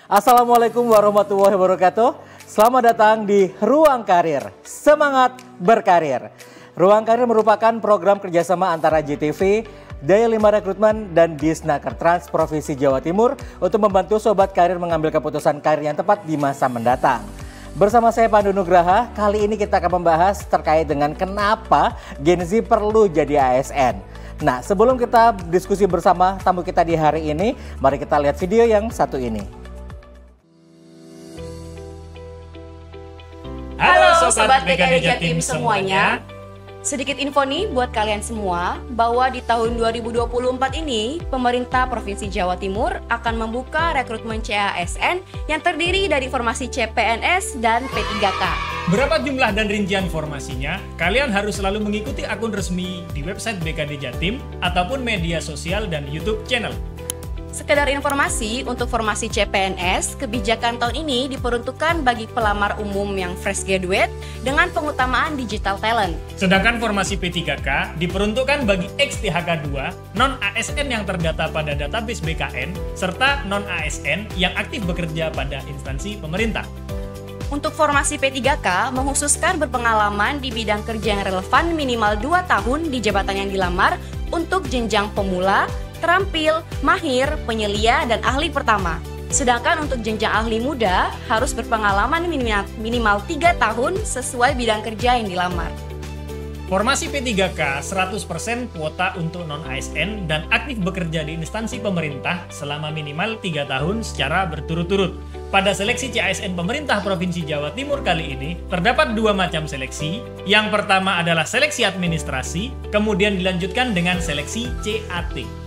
Assalamualaikum warahmatullahi wabarakatuh. Selamat datang di Ruang Karir. Semangat berkarir. Ruang Karir merupakan program kerjasama antara JTV, Daya 5 Rekrutmen, dan Disnaker Trans Provinsi Jawa Timur untuk membantu sobat karir mengambil keputusan karir yang tepat di masa mendatang. Bersama saya Pandu Nugraha, kali ini kita akan membahas terkait dengan kenapa Gen Z perlu jadi ASN. Nah, sebelum kita diskusi bersama tamu kita di hari ini, mari kita lihat video yang satu ini. Halo Sobat BKD Jatim semuanya. Sedikit info nih buat kalian semua bahwa di tahun 2024 ini pemerintah Provinsi Jawa Timur akan membuka rekrutmen CASN yang terdiri dari formasi CPNS dan P3K. Berapa jumlah dan rincian formasinya? Kalian harus selalu mengikuti akun resmi di website BKD Jatim ataupun media sosial dan YouTube channel. Sekedar informasi, untuk formasi CPNS, kebijakan tahun ini diperuntukkan bagi pelamar umum yang fresh graduate dengan pengutamaan digital talent. Sedangkan formasi P3K diperuntukkan bagi ex-THK 2, non-ASN yang terdata pada database BKN, serta non-ASN yang aktif bekerja pada instansi pemerintah. Untuk formasi P3K menghususkan berpengalaman di bidang kerja yang relevan minimal 2 tahun di jabatan yang dilamar untuk jenjang pemula, terampil, mahir, penyelia, dan ahli pertama. Sedangkan untuk jenjang ahli muda harus berpengalaman minimal 3 tahun sesuai bidang kerja yang dilamar. Formasi P3K 100% kuota untuk non-ASN dan aktif bekerja di instansi pemerintah selama minimal 3 tahun secara berturut-turut. Pada seleksi CASN pemerintah Provinsi Jawa Timur kali ini, terdapat 2 macam seleksi. Yang pertama adalah seleksi administrasi, kemudian dilanjutkan dengan seleksi CAT.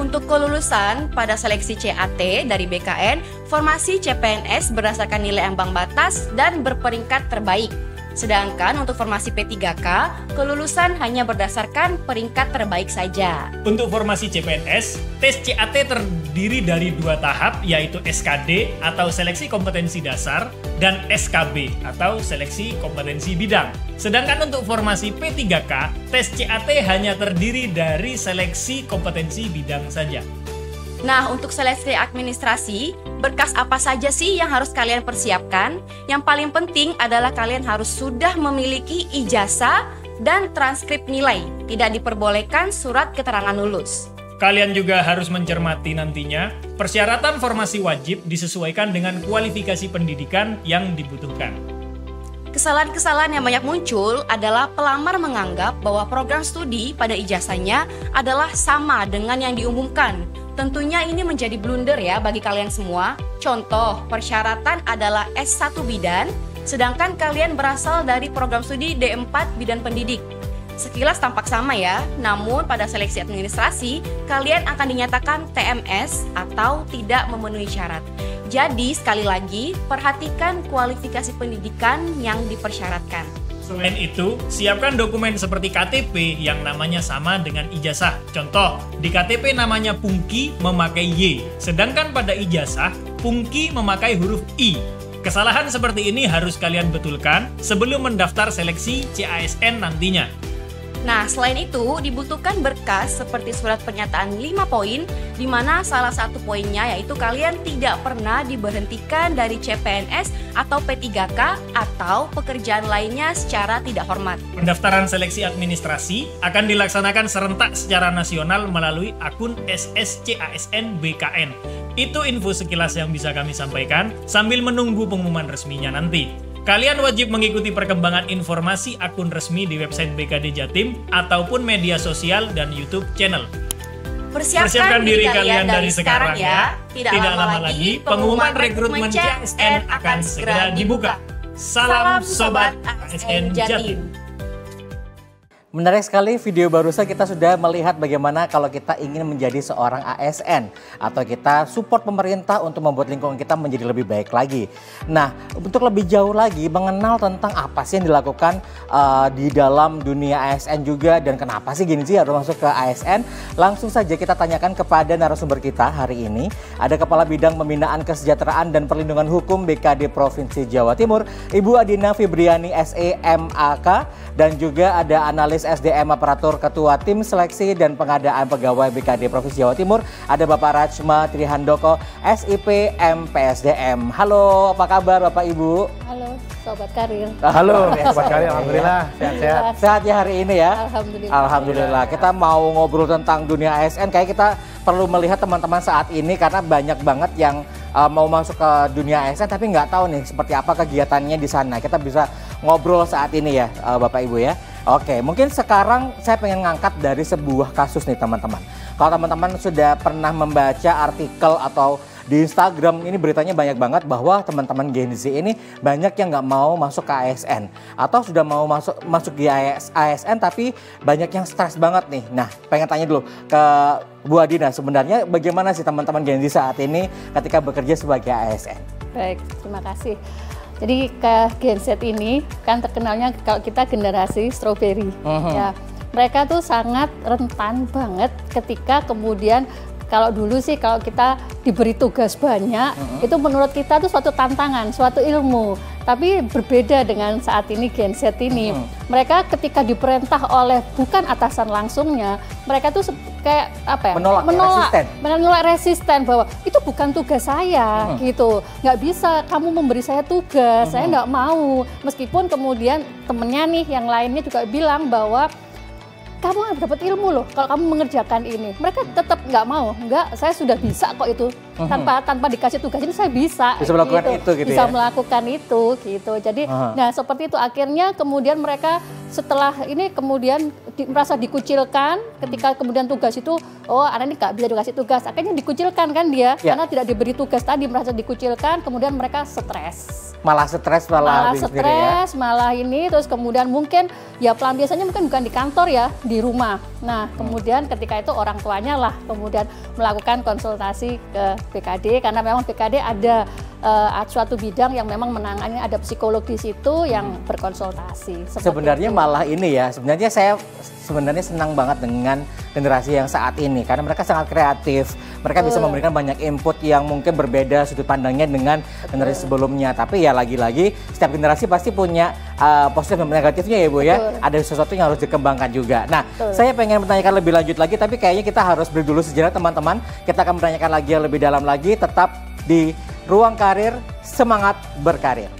Untuk kelulusan pada seleksi CAT dari BKN, formasi CPNS berdasarkan nilai ambang batas dan berperingkat terbaik. Sedangkan untuk formasi P3K, kelulusan hanya berdasarkan peringkat terbaik saja. Untuk formasi CPNS, tes CAT terdiri dari 2 tahap, yaitu SKD atau Seleksi Kompetensi Dasar dan SKB atau Seleksi Kompetensi Bidang. Sedangkan untuk formasi P3K, tes CAT hanya terdiri dari Seleksi Kompetensi Bidang saja. Nah, untuk seleksi administrasi, berkas apa saja sih yang harus kalian persiapkan? Yang paling penting adalah kalian harus sudah memiliki ijazah dan transkrip nilai. Tidak diperbolehkan surat keterangan lulus. Kalian juga harus mencermati nantinya, persyaratan formasi wajib disesuaikan dengan kualifikasi pendidikan yang dibutuhkan. Kesalahan-kesalahan yang banyak muncul adalah pelamar menganggap bahwa program studi pada ijazahnya adalah sama dengan yang diumumkan. Tentunya ini menjadi blunder ya bagi kalian semua. Contoh, persyaratan adalah S1 Bidan, sedangkan kalian berasal dari program studi D4 Bidan Pendidik. Sekilas tampak sama ya, namun pada seleksi administrasi, kalian akan dinyatakan TMS atau tidak memenuhi syarat. Jadi sekali lagi, perhatikan kualifikasi pendidikan yang dipersyaratkan. Selain itu, siapkan dokumen seperti KTP yang namanya sama dengan ijazah. Contoh, di KTP namanya Pungki memakai Y, sedangkan pada ijazah, Pungki memakai huruf I. Kesalahan seperti ini harus kalian betulkan sebelum mendaftar seleksi CASN nantinya. Nah, selain itu dibutuhkan berkas seperti surat pernyataan 5 poin, di mana salah satu poinnya yaitu kalian tidak pernah diberhentikan dari CPNS atau P3K atau pekerjaan lainnya secara tidak hormat. Pendaftaran seleksi administrasi akan dilaksanakan serentak secara nasional melalui akun SSCASN BKN. Itu info sekilas yang bisa kami sampaikan sambil menunggu pengumuman resminya nanti. Kalian wajib mengikuti perkembangan informasi akun resmi di website BKD Jatim ataupun media sosial dan YouTube channel. Persiapkan diri kalian dari sekarang ya. Tidak lama lagi pengumuman rekrutmen CASN akan segera dibuka. Salam Sobat ASN Jatim. Menarik sekali video barusan kita sudah melihat bagaimana kalau kita ingin menjadi seorang ASN atau kita support pemerintah untuk membuat lingkungan kita menjadi lebih baik lagi. Nah, untuk lebih jauh lagi mengenal tentang apa sih yang dilakukan di dalam dunia ASN juga dan kenapa sih Gen Z harus masuk ke ASN, langsung saja kita tanyakan kepada narasumber kita hari ini. Ada Kepala Bidang Pembinaan Kesejahteraan dan Perlindungan Hukum BKD Provinsi Jawa Timur, Ibu Adina Fibriani SE MAK, dan juga ada analis Spesialis SDM Aparatur Ketua Tim Seleksi dan Pengadaan Pegawai BKD Provinsi Jawa Timur. Ada Bapak Rachma Trihandoko, SIP MPSDM. Halo, apa kabar Bapak Ibu? Halo, Sobat Karir. Halo, Sobat Karir, alhamdulillah sehat-sehat. Sehat ya hari ini ya? Alhamdulillah. Alhamdulillah. Kita mau ngobrol tentang dunia ASN, kayak kita perlu melihat teman-teman saat ini karena banyak banget yang mau masuk ke dunia ASN tapi nggak tahu nih seperti apa kegiatannya di sana. Kita bisa ngobrol saat ini ya Bapak Ibu ya. Oke, mungkin sekarang saya pengen ngangkat dari sebuah kasus nih teman-teman. Kalau teman-teman sudah pernah membaca artikel atau di Instagram ini beritanya banyak banget bahwa teman-teman Gen Z ini banyak yang nggak mau masuk ke ASN atau sudah mau masuk di ASN tapi banyak yang stres banget nih. Nah, pengen tanya dulu ke Bu Adina, sebenarnya bagaimana sih teman-teman Gen Z saat ini ketika bekerja sebagai ASN? Baik, terima kasih. Jadi ke Gen Z ini kan terkenalnya kalau kita generasi strawberry. Ya, mereka tuh sangat rentan banget ketika kemudian kalau dulu sih kalau kita diberi tugas banyak, itu menurut kita tuh suatu tantangan, suatu ilmu. Tapi berbeda dengan saat ini Gen Z ini. Mereka ketika diperintah oleh bukan atasan langsungnya, mereka tuh kayak apa ya? Menolak resisten bahwa itu bukan tugas saya gitu. Nggak bisa kamu memberi saya tugas, saya nggak mau. Meskipun kemudian temennya nih yang lainnya juga bilang bahwa kamu harus dapat ilmu loh kalau kamu mengerjakan ini. Mereka tetap nggak mau. Enggak, saya sudah bisa kok itu. Tanpa dikasih tugas ini saya bisa. Bisa melakukan itu gitu bisa ya? melakukan itu gitu. Jadi nah seperti itu akhirnya kemudian mereka setelah ini kemudian merasa dikucilkan ketika kemudian tugas itu, oh anak ini nggak bisa dikasih tugas. Akhirnya dikucilkan kan dia karena tidak diberi tugas tadi, merasa dikucilkan, kemudian mereka stres. Malah stres malah ini terus kemudian mungkin ya biasanya mungkin bukan di kantor ya, di rumah. Nah kemudian ketika itu orang tuanya lah kemudian melakukan konsultasi ke BKD karena memang BKD ada suatu bidang yang memang menangani, ada psikolog di situ yang berkonsultasi. Sebenarnya malah ini ya, sebenarnya saya senang banget dengan generasi yang saat ini karena mereka sangat kreatif. Mereka bisa memberikan banyak input yang mungkin berbeda sudut pandangnya dengan generasi sebelumnya. Tapi ya lagi-lagi setiap generasi pasti punya positif dan negatifnya ya Bu ya. Ada sesuatu yang harus dikembangkan juga. Nah, saya pengen menanyakan lebih lanjut lagi tapi kayaknya kita harus break dulu sejenak teman-teman. Kita akan menanyakan lagi yang lebih dalam lagi, tetap di Ruang Karir, Semangat Berkarir.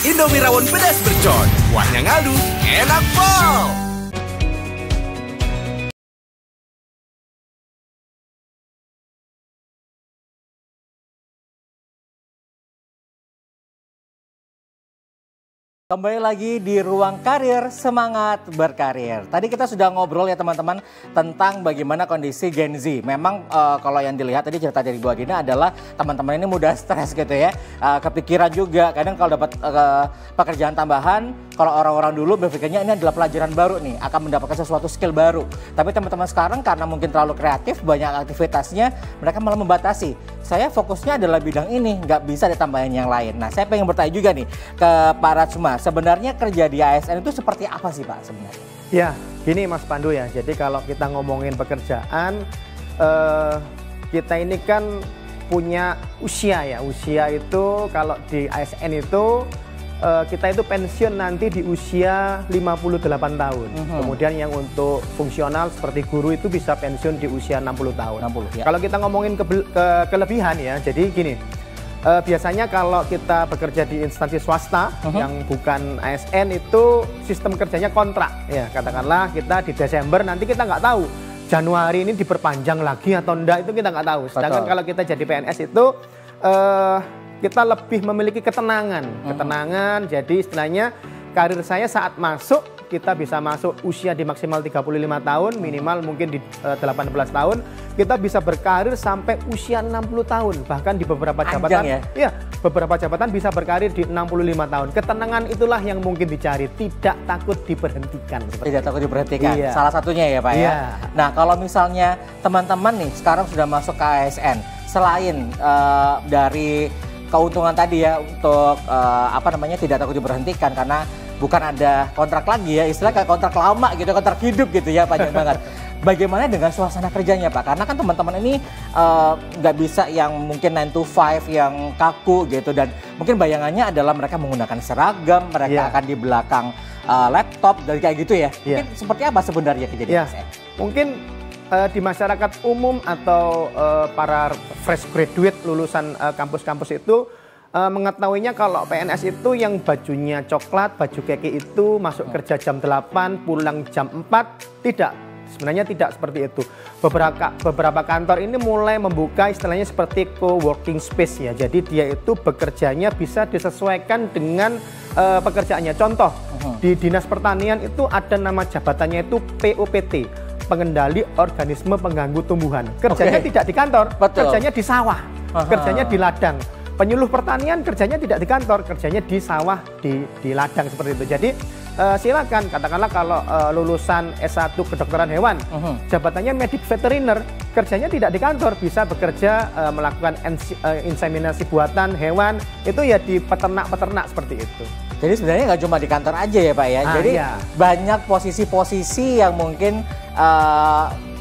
Indomie rawon pedas mercon, kuahnya ngadu, enak pol. Kembali lagi di Ruang Karir, Semangat Berkarir. Tadi kita sudah ngobrol ya teman-teman tentang bagaimana kondisi Gen Z. Memang kalau yang dilihat tadi cerita dari Bu Adina adalah teman-teman ini mudah stres gitu ya. Kepikiran juga, kadang kalau dapat pekerjaan tambahan, kalau orang-orang dulu berpikirnya ini adalah pelajaran baru nih, akan mendapatkan sesuatu skill baru. Tapi teman-teman sekarang karena mungkin terlalu kreatif, banyak aktivitasnya, mereka malah membatasi. Saya fokusnya adalah bidang ini, nggak bisa ditambahin yang lain. Nah, saya pengen bertanya juga nih ke Pak Rachma, sebenarnya kerja di ASN itu seperti apa sih Pak sebenarnya? Ya, gini Mas Pandu ya, jadi kalau kita ngomongin pekerjaan, kita ini kan punya usia ya, usia itu kalau di ASN itu kita itu pensiun nanti di usia 58 tahun. Kemudian yang untuk fungsional seperti guru itu bisa pensiun di usia 60 tahun. 60, ya. Kalau kita ngomongin kelebihan ya, jadi gini, biasanya kalau kita bekerja di instansi swasta yang bukan ASN itu sistem kerjanya kontrak. Ya, katakanlah kita di Desember nanti kita nggak tahu Januari ini diperpanjang lagi atau enggak, itu kita nggak tahu. Sedangkan kalau kita jadi PNS itu kita lebih memiliki ketenangan. Ketenangan, jadi istilahnya karir saya saat masuk kita bisa masuk usia di maksimal 35 tahun, minimal mungkin di 18 tahun, kita bisa berkarir sampai usia 60 tahun. Bahkan di beberapa jabatan, ya beberapa jabatan bisa berkarir di 65 tahun. Ketenangan itulah yang mungkin dicari, tidak takut diberhentikan. Tidak takut diberhentikan, iya. Salah satunya ya Pak ya. Nah kalau misalnya teman-teman nih sekarang sudah masuk ke ASN, selain dari keuntungan tadi ya untuk tidak takut diberhentikan karena bukan ada kontrak lagi ya, istilah kayak kontrak lama gitu, kontrak hidup gitu ya, panjang banget. Bagaimana dengan suasana kerjanya Pak? Karena kan teman-teman ini nggak bisa yang mungkin 9 to 5 yang kaku gitu, dan mungkin bayangannya adalah mereka menggunakan seragam, mereka akan di belakang laptop dan kayak gitu ya. Mungkin seperti apa sebenarnya kejadian ASN? Mungkin di masyarakat umum atau para fresh graduate lulusan kampus-kampus itu mengetahuinya kalau PNS itu yang bajunya coklat, baju keki itu masuk kerja jam 8, pulang jam 4, tidak. Sebenarnya tidak seperti itu. Beberapa kantor ini mulai membuka istilahnya seperti co-working space ya. Jadi dia itu bekerjanya bisa disesuaikan dengan pekerjaannya. Contoh, di Dinas Pertanian itu ada nama jabatannya itu POPT, Pengendali Organisme Pengganggu Tumbuhan. Kerjanya tidak di kantor, kerjanya di sawah, kerjanya di ladang. Penyuluh pertanian kerjanya tidak di kantor, kerjanya di sawah, di ladang seperti itu. Jadi silakan, katakanlah kalau lulusan S1 kedokteran hewan, jabatannya medik veteriner, kerjanya tidak di kantor, bisa bekerja melakukan inseminasi buatan hewan, itu ya di peternak-peternak seperti itu. Jadi sebenarnya nggak cuma di kantor aja ya Pak ya, jadi banyak posisi-posisi yang mungkin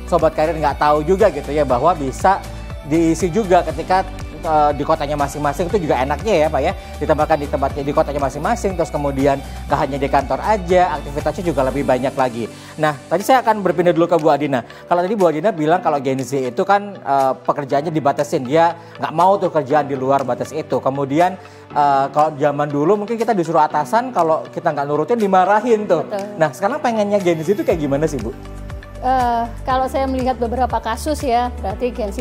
Sobat Karir nggak tahu juga gitu ya, bahwa bisa diisi juga ketika di kotanya masing-masing. Itu juga enaknya ya Pak ya, ditambahkan di tempatnya di kotanya masing-masing, terus kemudian gak hanya di kantor aja, aktivitasnya juga lebih banyak lagi. Nah tadi saya akan berpindah dulu ke Bu Adina. Kalau tadi Bu Adina bilang kalau Gen Z itu kan pekerjaannya dibatasin, dia nggak mau tuh kerjaan di luar batas itu. Kemudian kalau zaman dulu mungkin kita disuruh atasan, kalau kita nggak nurutin dimarahin tuh. Betul. Nah sekarang pengennya Gen Z itu kayak gimana sih Bu? Kalau saya melihat beberapa kasus ya, berarti Gen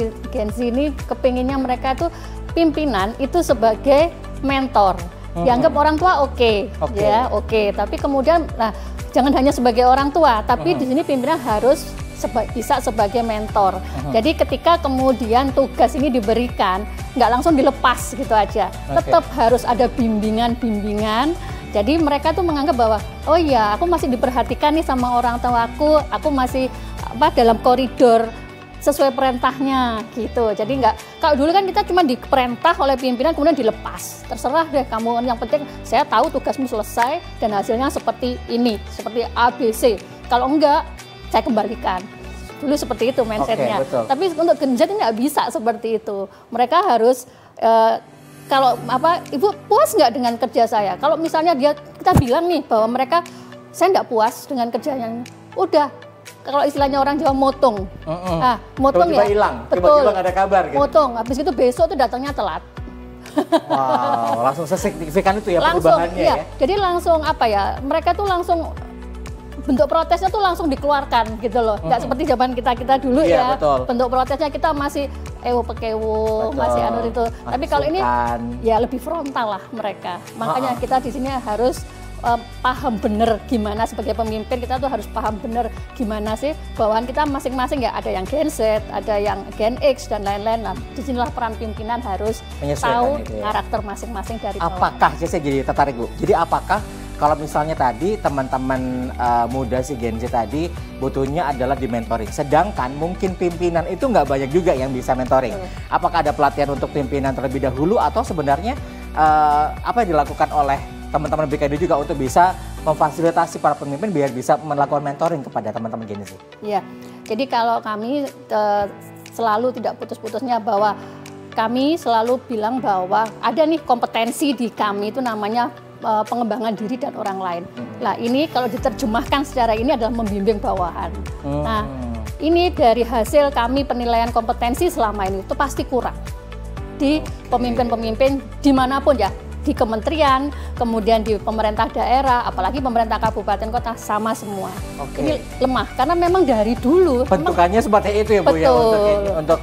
Z ini kepinginnya mereka tuh pimpinan itu sebagai mentor. Dianggap orang tua tapi kemudian jangan hanya sebagai orang tua, tapi di sini pimpinan harus bisa sebagai mentor. Jadi ketika kemudian tugas ini diberikan, nggak langsung dilepas gitu aja, tetap harus ada bimbingan. Jadi mereka tuh menganggap bahwa oh iya aku masih diperhatikan nih sama orang tuaku, aku masih dalam koridor sesuai perintahnya gitu. Jadi nggak, kalau dulu kan kita cuma diperintah oleh pimpinan kemudian dilepas, terserah deh kamu, yang penting saya tahu tugasmu selesai dan hasilnya seperti ini, seperti ABC. Kalau enggak saya kembalikan. Dulu seperti itu mindsetnya. Tapi untuk Gen Z ini nggak bisa seperti itu. Mereka harus kalau Ibu puas nggak dengan kerja saya? Kalau misalnya kita bilang nih bahwa mereka saya nggak puas dengan kerjanya, udah kalau istilahnya orang Jawa motong, motong tiba-tiba ya, hilang, betul, tiba-tiba nggak ada kabar. Gitu. Motong, habis itu besok tuh datangnya telat. Wow, langsung sesignifikan itu ya langsung, perubahannya iya. ya. Jadi langsung mereka tuh langsung bentuk protesnya tuh langsung dikeluarkan gitu loh, nggak seperti zaman kita dulu ya. Betul. Bentuk protesnya kita masih pekewo, masih itu. Tapi kalau ini ya lebih frontal lah mereka. Makanya kita di sini harus paham bener gimana sebagai pemimpin, kita tuh harus paham bener gimana sih bawahan kita masing-masing ya, ada yang Gen Z, ada yang Gen X dan lain-lain. Nah, disinilah peran pimpinan harus tahu karakter masing-masing dari bawahan. Apakah, saya jadi tertarik Bu, jadi apakah kalau misalnya tadi teman-teman muda si Gen Z tadi butuhnya adalah di mentoring, sedangkan mungkin pimpinan itu nggak banyak juga yang bisa mentoring. Apakah ada pelatihan untuk pimpinan terlebih dahulu, atau sebenarnya apa yang dilakukan oleh teman-teman BKD juga untuk bisa memfasilitasi para pemimpin biar bisa melakukan mentoring kepada teman-teman Gen Z? Iya, jadi kalau kami selalu tidak putus-putusnya bahwa kami selalu bilang bahwa ada nih kompetensi di kami itu namanya pengembangan diri dan orang lain. Nah ini kalau diterjemahkan secara ini adalah membimbing bawahan. Nah ini dari hasil kami penilaian kompetensi selama ini itu pasti kurang di pemimpin-pemimpin dimanapun ya. di kementerian, kemudian di pemerintah daerah, apalagi pemerintah kabupaten kota sama semua. Ini lemah karena memang dari dulu bentukannya seperti itu ya Bu ya, untuk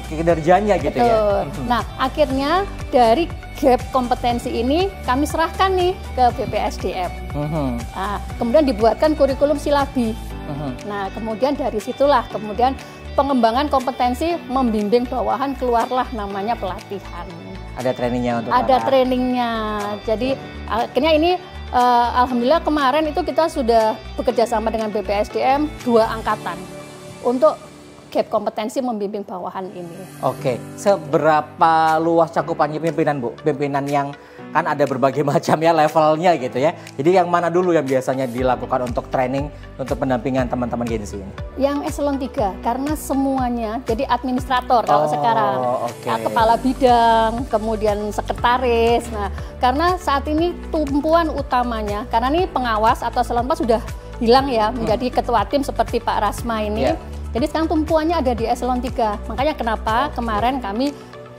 kinerjanya gitu ya. Nah, akhirnya dari gap kompetensi ini kami serahkan nih ke BPSDM. Nah, kemudian dibuatkan kurikulum silabi. Nah, kemudian dari situlah kemudian pengembangan kompetensi membimbing bawahan, keluarlah namanya pelatihan. Ada trainingnya untuk ada trainingnya. Jadi akhirnya ini alhamdulillah kemarin itu kita sudah bekerja sama dengan BPSDM 2 angkatan untuk gap kompetensi membimbing bawahan ini. Oke, seberapa luas cakupannya pimpinan Bu? Pimpinan yang kan ada berbagai macam ya levelnya gitu ya. Jadi yang mana dulu yang biasanya dilakukan untuk training untuk pendampingan teman-teman Gensi ini? Yang eselon 3 karena semuanya jadi administrator kalau sekarang. Kepala bidang, kemudian sekretaris. Nah, karena saat ini tumpuan utamanya karena ini pengawas atau eselon 4 sudah hilang ya menjadi ketua tim seperti Pak Rasma ini. Jadi sekarang tumpuannya ada di eselon 3. Makanya kenapa kemarin kami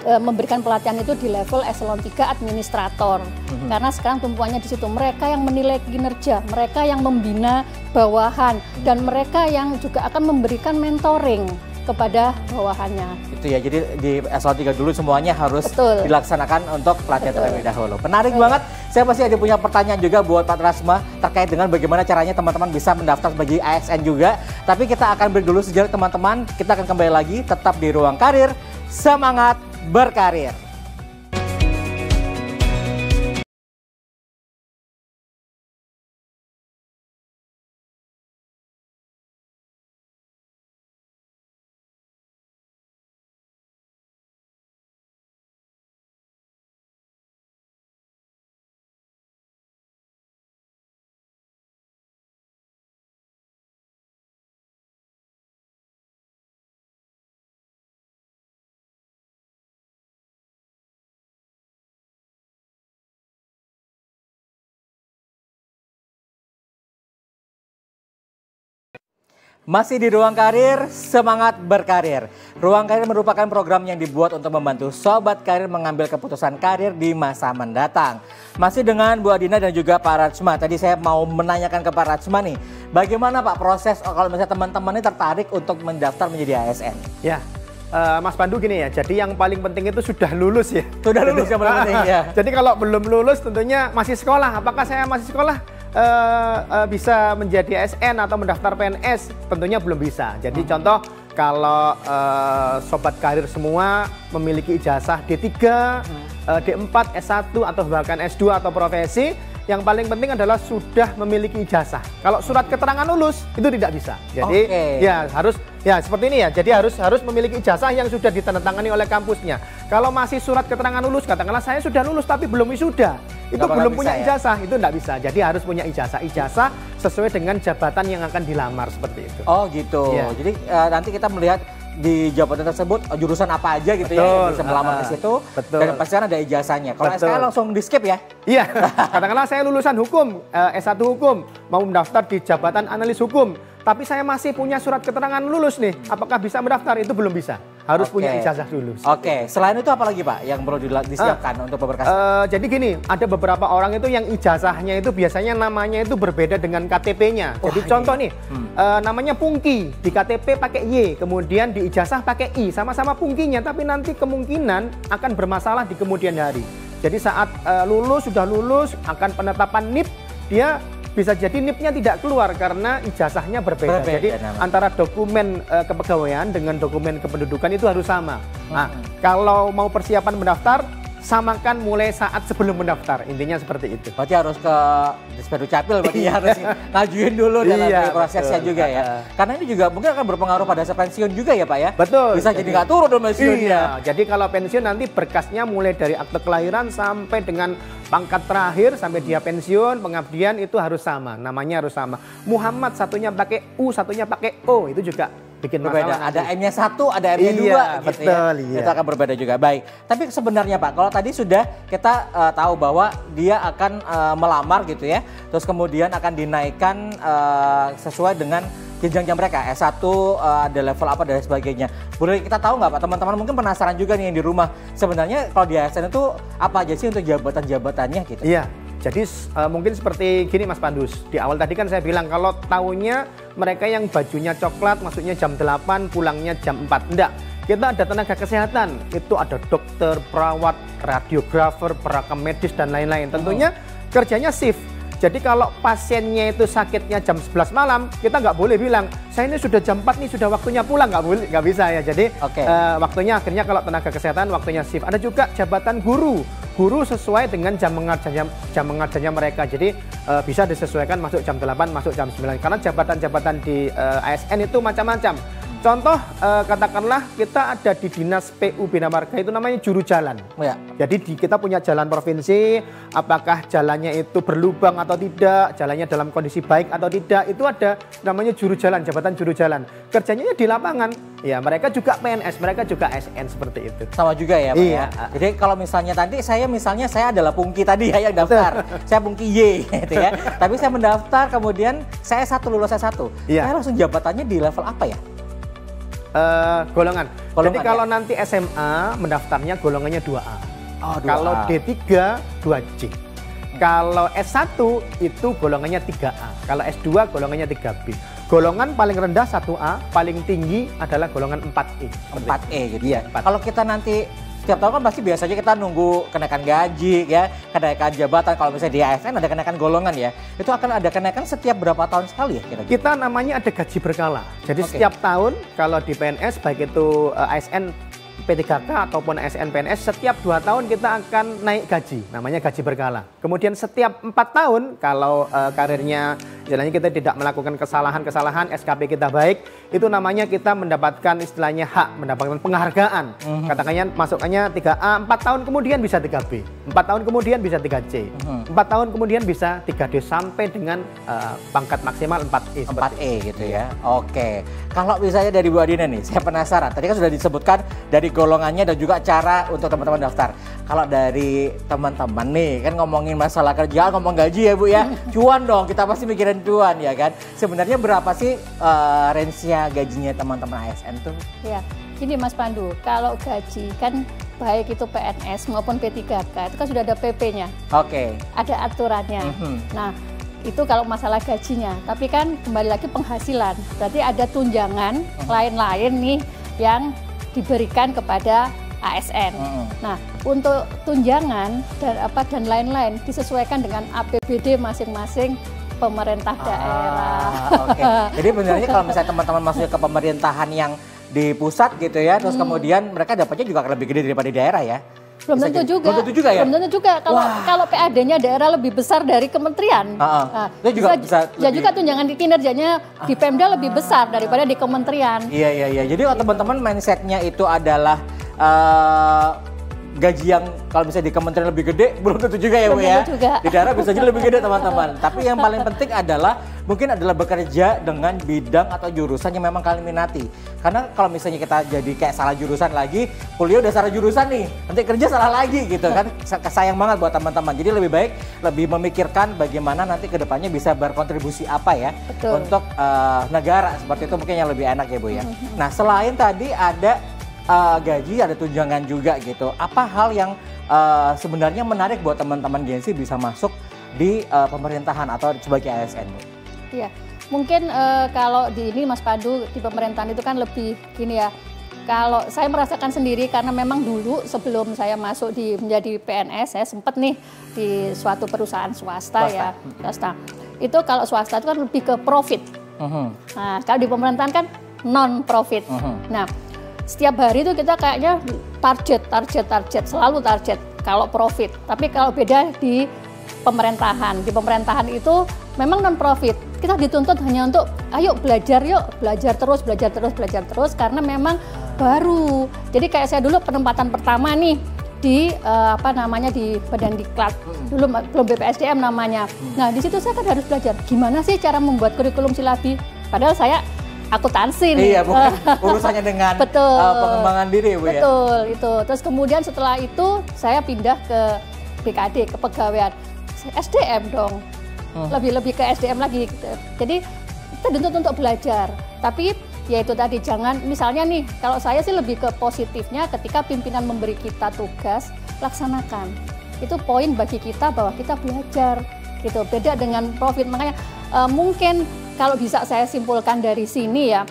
memberikan pelatihan itu di level eselon 3 administrator. Karena sekarang tumpuannya di situ. Mereka yang menilai kinerja, mereka yang membina bawahan, dan mereka yang juga akan memberikan mentoring kepada bawahannya. Itu ya, jadi di eselon 3 dulu semuanya harus dilaksanakan untuk pelatihan terlebih dahulu. Menarik banget. Saya pasti ada punya pertanyaan juga buat Pak Rasma terkait dengan bagaimana caranya teman-teman bisa mendaftar sebagai ASN juga. Tapi kita akan break dulu sejenak teman-teman. Kita akan kembali lagi tetap di Ruang Karir. Semangat berkarir. Masih di Ruang Karir, semangat berkarir. Ruang Karir merupakan program yang dibuat untuk membantu sobat karir mengambil keputusan karir di masa mendatang. Masih dengan Bu Adina dan juga Pak Rachma. Tadi saya mau menanyakan ke Pak Rachma nih, bagaimana Pak proses kalau misalnya teman-teman ini tertarik untuk mendaftar menjadi ASN? Ya, Mas Pandu gini ya, jadi yang paling penting itu sudah lulus ya. Sudah lulus yang paling penting ya. Jadi kalau belum lulus tentunya masih sekolah. Apakah saya masih sekolah? Bisa menjadi ASN atau mendaftar PNS? Tentunya belum bisa. Jadi contoh kalau sobat karir semua memiliki ijazah D3, D4, S1 atau bahkan S2 atau profesi, yang paling penting adalah sudah memiliki ijazah. Kalau surat keterangan lulus itu tidak bisa. Jadi ya harus seperti ini ya. Jadi harus memiliki ijazah yang sudah ditandatangani oleh kampusnya. Kalau masih surat keterangan lulus, katakanlah saya sudah lulus tapi belum wisuda, itu belum punya ijazah, itu tidak bisa. Jadi harus punya ijazah sesuai dengan jabatan yang akan dilamar seperti itu. Oh gitu. Ya. Jadi nanti kita melihat di jabatan tersebut jurusan apa aja gitu ya yang bisa melamar di situ. Dan pasti kan ada ijazahnya. Kalau SKL langsung di skip ya? Iya. Katakanlah saya lulusan hukum, S1 hukum, mau mendaftar di jabatan analis hukum, tapi saya masih punya surat keterangan lulus nih. Apakah bisa mendaftar? Itu belum bisa. Harus punya ijazah dulu. Selain itu apa lagi Pak yang perlu disiapkan untuk berkas? Jadi gini, ada beberapa orang itu yang ijazahnya itu biasanya namanya itu berbeda dengan KTP-nya. Jadi contoh nih, namanya Pungki, di KTP pakai Y, kemudian di ijazah pakai I, sama-sama Pungkinya, tapi nanti kemungkinan akan bermasalah di kemudian hari. Jadi saat sudah lulus, akan penetapan NIP, dia bisa jadi NIP-nya tidak keluar karena ijazahnya berbeda. Jadi antara dokumen kepegawaian dengan dokumen kependudukan itu harus sama. Nah, kalau mau persiapan mendaftar, samakan mulai saat sebelum mendaftar. Intinya seperti itu. Berarti harus ke Dispenduk Capil, berarti harus ngajuin dulu dalam prosesnya juga ya. Karena ini juga mungkin akan berpengaruh pada pensiun juga ya Pak ya. Betul. Bisa jadi nggak turun dong pensiunnya. Jadi kalau pensiun nanti berkasnya mulai dari akte kelahiran sampai dengan pangkat terakhir sampai dia pensiun, pengabdian itu harus sama, namanya harus sama. Muhammad satunya pakai U, satunya pakai O, itu juga bikin berbeda. Masalah. Ada M-nya 1, ada M-nya 2 gitu betul, ya. Itu akan berbeda juga. Baik. Tapi sebenarnya Pak, kalau tadi sudah kita tahu bahwa dia akan melamar gitu ya. Terus kemudian akan dinaikkan sesuai dengan jenjang mereka, S1 ada level apa dan sebagainya. Boleh kita tahu nggak Pak, teman-teman mungkin penasaran juga nih yang di rumah, sebenarnya kalau di ASN itu apa aja sih untuk jabatan-jabatannya gitu? Iya, jadi mungkin seperti gini Mas Pandus, di awal tadi kan saya bilang kalau tahunnya mereka yang bajunya coklat masuknya jam 8, pulangnya jam 4, enggak. Kita ada tenaga kesehatan, itu ada dokter, perawat, radiografer, perekam medis dan lain-lain. Tentunya kerjanya shift. Jadi kalau pasiennya itu sakitnya jam 11 malam, kita nggak boleh bilang, saya ini sudah jam 4 nih, sudah waktunya pulang, nggak boleh, nggak bisa ya. Jadi waktunya akhirnya kalau tenaga kesehatan waktunya shift. Ada juga jabatan guru, guru sesuai dengan jam mengajarnya mereka. Jadi bisa disesuaikan masuk jam 8, masuk jam 9. Karena jabatan-jabatan di ASN itu macam-macam. Contoh katakanlah kita ada di Dinas PU Bina Marga itu namanya juru jalan. Ya. Jadi kita punya jalan provinsi, apakah jalannya itu berlubang atau tidak, jalannya dalam kondisi baik atau tidak, itu ada namanya juru jalan, jabatan juru jalan. Kerjanya di lapangan. Ya, mereka juga PNS, mereka juga ASN seperti itu. Sama juga ya Pak iya. ya. Jadi kalau misalnya tadi saya adalah Pungki tadi ya yang daftar. Saya Pungki Y gitu ya. Tapi saya mendaftar kemudian saya lulus S1. Iya. Saya langsung jabatannya di level apa ya? Golongan. Jadi ya? kalau nanti SMA mendaftarnya golongannya 2A. Oh, 2A. Kalau D3 2C. Kalau S1 itu golongannya 3A. Kalau S2 golongannya 3B. Golongan paling rendah 1A, paling tinggi adalah golongan 4E. 4E gitu Iya, ya. Kalau kita nanti setiap tahun kan pasti biasanya kita nunggu kenaikan gaji ya, kenaikan jabatan. Kalau misalnya di ASN ada kenaikan golongan ya, itu akan ada kenaikan setiap berapa tahun sekali ya kira-kira? Kita namanya ada gaji berkala. Jadi setiap tahun kalau di PNS baik itu ASN P3K ataupun ASN PNS setiap 2 tahun kita akan naik gaji, namanya gaji berkala. Kemudian setiap 4 tahun kalau karirnya istilahnya kita tidak melakukan kesalahan-kesalahan, SKP kita baik, itu namanya kita mendapatkan istilahnya hak, mendapatkan penghargaan. Katakannya masukannya 3A, 4 tahun kemudian bisa 3B, 4 tahun kemudian bisa 3C, 4 tahun kemudian bisa 3D sampai dengan pangkat maksimal 4E. 4E gitu ya. Oke. Kalau misalnya dari Bu Adina nih, saya penasaran. Tadi kan sudah disebutkan dari golongannya dan juga cara untuk teman-teman daftar. Kalau dari teman-teman nih, kan ngomongin masalah kerjaan, ngomong gaji ya Bu ya. Cuan dong, kita pasti mikirin cuan ya kan. Sebenarnya berapa sih range-nya gajinya teman-teman ASN tuh? Ya, gini Mas Pandu, kalau gaji kan baik itu PNS maupun P3K, itu kan sudah ada PP-nya. Oke. Ada aturannya. Nah, itu kalau masalah gajinya. Tapi kan kembali lagi penghasilan. Berarti ada tunjangan lain-lain nih yang diberikan kepada ASN. Nah, untuk tunjangan dan lain-lain disesuaikan dengan APBD masing-masing pemerintah daerah. Oke. Jadi benernya kalau misalnya teman-teman masuk ke pemerintahan yang di pusat gitu ya, terus kemudian mereka dapatnya juga akan lebih gede daripada di daerah ya? Belum tentu juga. Belum tentu juga ya? Belum tentu juga. Kalau PAD-nya daerah lebih besar dari kementerian. Nah, itu juga bisa ya juga tunjangan di kinerjanya di Pemda lebih besar daripada di kementerian. Iya. Jadi kalau teman-teman mindsetnya itu adalah gaji yang kalau misalnya di kementerian lebih gede, belum tentu juga ya Bu ya. Di daerah bisa jadi lebih gede teman-teman. Tapi yang paling penting adalah mungkin adalah bekerja dengan bidang atau jurusan yang memang kalian minati. Karena kalau misalnya kita jadi kayak salah jurusan lagi, kuliah udah salah jurusan nih, nanti kerja salah lagi gitu kan. Sayang banget buat teman-teman. Jadi lebih baik lebih memikirkan bagaimana nanti kedepannya bisa berkontribusi apa ya. Betul. Untuk negara, seperti itu mungkin yang lebih enak ya Bu ya. Nah selain tadi ada gaji, ada tunjangan juga gitu. Apa hal yang sebenarnya menarik buat teman-teman Gensi bisa masuk di pemerintahan atau sebagai ASN? Iya, mungkin kalau di ini Mas Pandu di pemerintahan itu kan lebih gini ya. Kalau saya merasakan sendiri karena memang dulu sebelum saya masuk menjadi PNS, saya sempat nih di suatu perusahaan swasta. Ya, swasta. Itu kalau swasta itu kan lebih ke profit. Nah, kalau di pemerintahan kan non profit. Nah, setiap hari itu kita kayaknya target, selalu target kalau profit. Tapi kalau beda di pemerintahan. Di pemerintahan itu memang non profit. Kita dituntut hanya untuk ayo belajar yuk, belajar terus karena memang baru. Jadi kayak saya dulu penempatan pertama nih di di Badan Diklat. Dulu belum BPSDM namanya. Nah, di situ saya kan harus belajar gimana sih cara membuat kurikulum silabi. Padahal saya akuntansi nih. Iya, bukan urusannya dengan pengembangan diri Bu ya. Betul, itu. Terus kemudian setelah itu saya pindah ke BKD, kepegawaian. SDM dong. Lebih ke SDM lagi gitu. Jadi kita dituntut untuk belajar. Tapi ya itu tadi, jangan misalnya nih, kalau saya sih lebih ke positifnya ketika pimpinan memberi kita tugas, laksanakan. Itu poin bagi kita bahwa kita belajar gitu. Beda dengan profit, makanya mungkin kalau bisa saya simpulkan dari sini ya,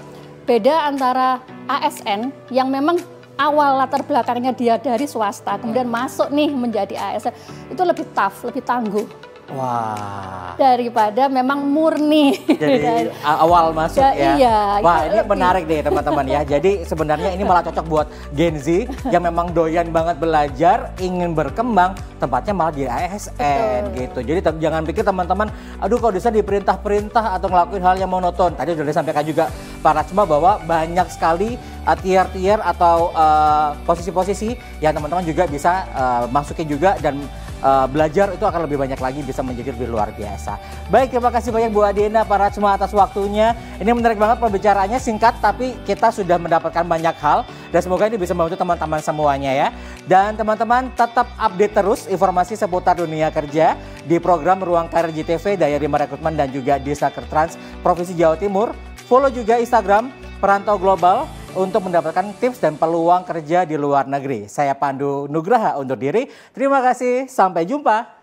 beda antara ASN yang memang awal latar belakangnya dia dari swasta, kemudian masuk nih menjadi ASN, itu lebih tough, lebih tangguh. Wah. Daripada memang murni. Jadi awal masuk ya. Iya. Wah, ini menarik deh teman-teman ya. Jadi sebenarnya ini malah cocok buat Gen Z yang memang doyan banget belajar, ingin berkembang, tempatnya malah di ASN gitu. Jadi jangan pikir teman-teman, aduh kalau bisa diperintah-perintah atau ngelakuin hal yang monoton. Tadi sudah disampaikan juga Pak Rachma bahwa banyak sekali tier-tier atau posisi-posisi yang teman-teman juga bisa masukin juga, dan belajar itu akan lebih banyak lagi, bisa menjadi lebih luar biasa. Baik, terima kasih banyak Bu Adiana, Pak Rachma atas waktunya. Ini menarik banget pembicaraannya, singkat tapi kita sudah mendapatkan banyak hal dan semoga ini bisa membantu teman-teman semuanya ya. Dan teman-teman tetap update terus informasi seputar dunia kerja di program Ruang Karir JTV, Daya Lima Rekrutmen dan juga di Sakertrans Provinsi Jawa Timur. Follow juga Instagram Perantau Global untuk mendapatkan tips dan peluang kerja di luar negeri. Saya Pandu Nugraha undur diri. Terima kasih, sampai jumpa.